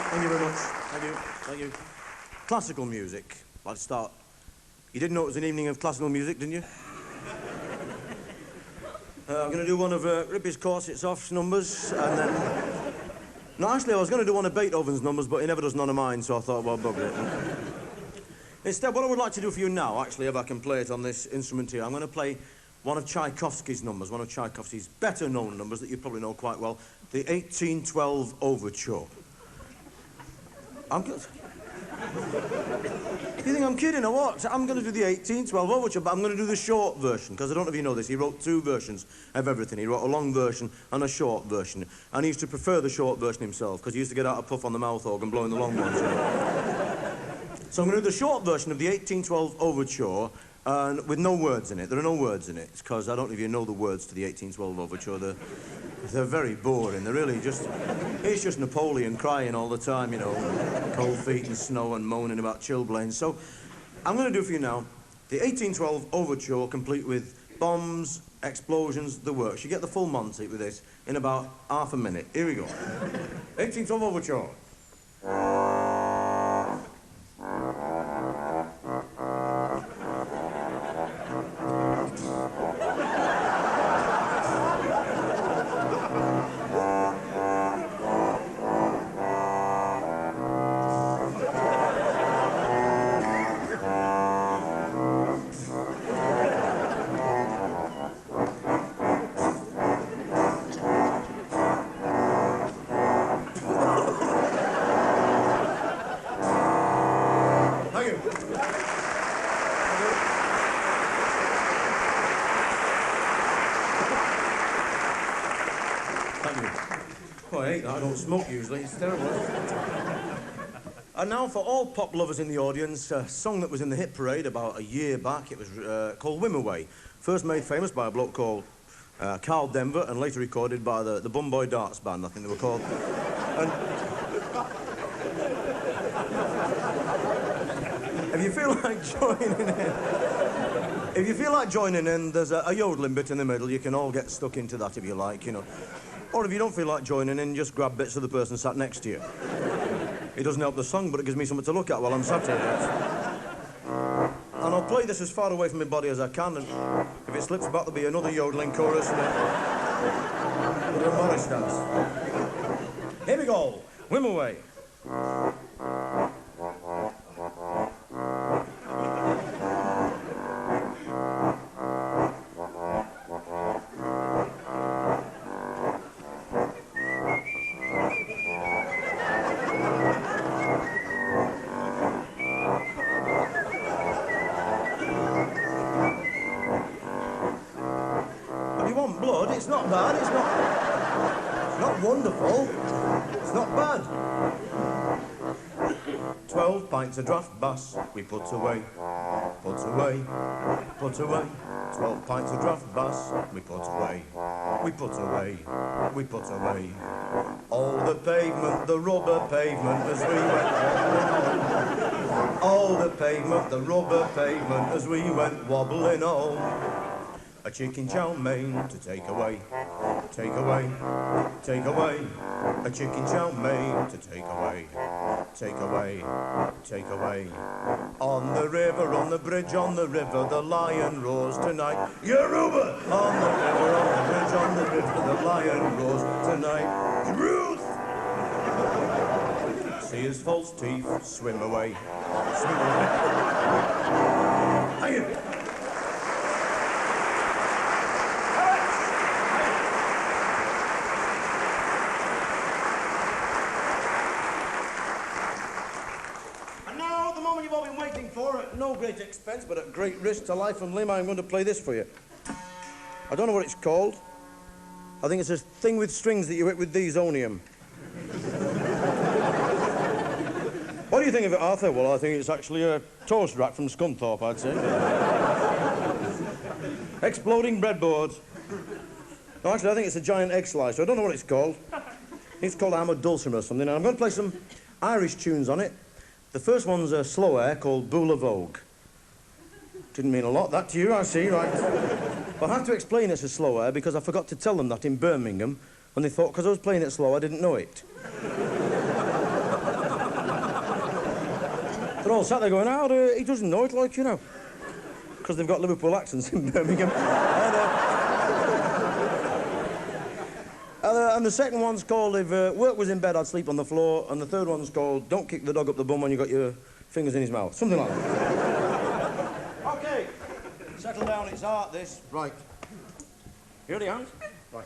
Thank you very much. Thank you. Thank you. Classical music. Let's start. You didn't know it was an evening of classical music, didn't you? I'm going to do one of Rippy's Corsets Off's numbers, and then... No, actually, I was going to do one of Beethoven's numbers, but he never does none of mine, so I thought, well, bugger it. Instead, what I would like to do for you now, actually, if I can play it on this instrument here, I'm going to play one of Tchaikovsky's numbers, one of Tchaikovsky's better-known numbers that you probably know quite well, the 1812 Overture. I'm good. You think I'm kidding or what? I'm going to do the 1812 Overture, but I'm going to do the short version, because I don't know if you know this, he wrote two versions of everything. He wrote a long version and a short version, and he used to prefer the short version himself, because he used to get out a puff on the mouth organ blowing the long ones. So I'm going to do the short version of the 1812 Overture, with no words in it. There are no words in it, because I don't know if you know the words to the 1812 Overture. They're very boring. They're really just... It's just Napoleon crying all the time, you know, cold feet and snow and moaning about chilblains. So I'm going to do for you now the 1812 Overture, complete with bombs, explosions, the works. You get the full Monty with this in about half a minute. Here we go. 1812 Overture. I don't smoke usually, it's terrible. And now for all pop lovers in the audience, a song that was in the hit parade about a year back. It was called Wimoway, first made famous by a bloke called Carl Denver and later recorded by the Bum Boy Darts Band, I think they were called. And if you feel like joining in, there's a yodeling bit in the middle. You can all get stuck into that if you like, you know. Or if you don't feel like joining in, just grab bits of the person sat next to you. It doesn't help the song, but it gives me something to look at while I'm sat here. And I'll play this as far away from my body as I can, and if it slips back, there'll be another yodeling chorus and a Morris dance. Here we go. Wimoway. It's not bad, it's not wonderful, it's not bad. 12 pints of draft bass we put away. 12 pints of draft bass we put away. All the pavement, the rubber pavement as we went wobbling on. All the pavement, the rubber pavement as we went wobbling on. A chicken chow mein to take away. A chicken chow mein to take away. On the river, on the bridge, on the river, the lion roars tonight. Yoruba! On the river, on the bridge, on the river, the lion roars tonight. Truth! See his false teeth swim away. Thank you. You've all been waiting for, at no great expense, but at great risk to life and limb, I'm going to play this for you. I don't know what it's called. I think it's a thing with strings that you hit with these onium. What do you think of it, Arthur? Well, I think it's actually a toast rack from Scunthorpe, I'd say. Exploding breadboard. No, actually, I think it's a giant egg slicer. I don't know what it's called. It's called Ahmad Dulcimer or something. And I'm going to play some Irish tunes on it. The first one's a slow air called Bula Vogue. Didn't mean a lot, that to you, I see, right? But I have to explain it's a slow air because I forgot to tell them that in Birmingham, and they thought because I was playing it slow, I didn't know it. They're all sat there going, how he doesn't know it, like, you know. Because they've got Liverpool accents in Birmingham. And the second one's called, if work was in bed, I'd sleep on the floor. And the third one's called, don't kick the dog up the bum when you got your fingers in his mouth. Something like that. OK. Settle down, it's art, this. Right. You ready, Hans? Right.